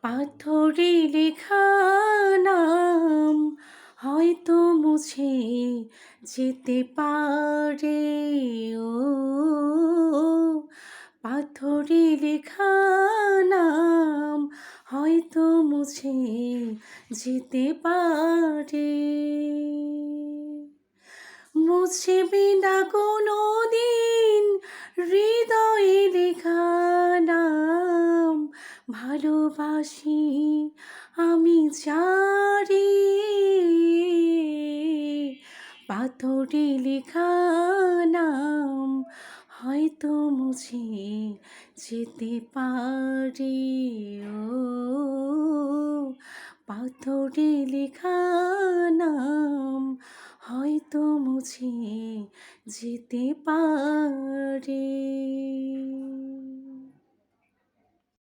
পাথরে লেখা নাম হয়তো মুছে যেতে পারে। ও পাথরে লেখা নাম হয়তো মুছে যেতে পারে। মুছবি না কোনো দিন হৃদয়ে লেখা নাম, ভালোবাসি আমি যারে। পাথরে লেখা নাম হয়তো মুছে যেতে পারে। ও পাথরে লেখা নাম হয়তো মুছে যেতে পারে।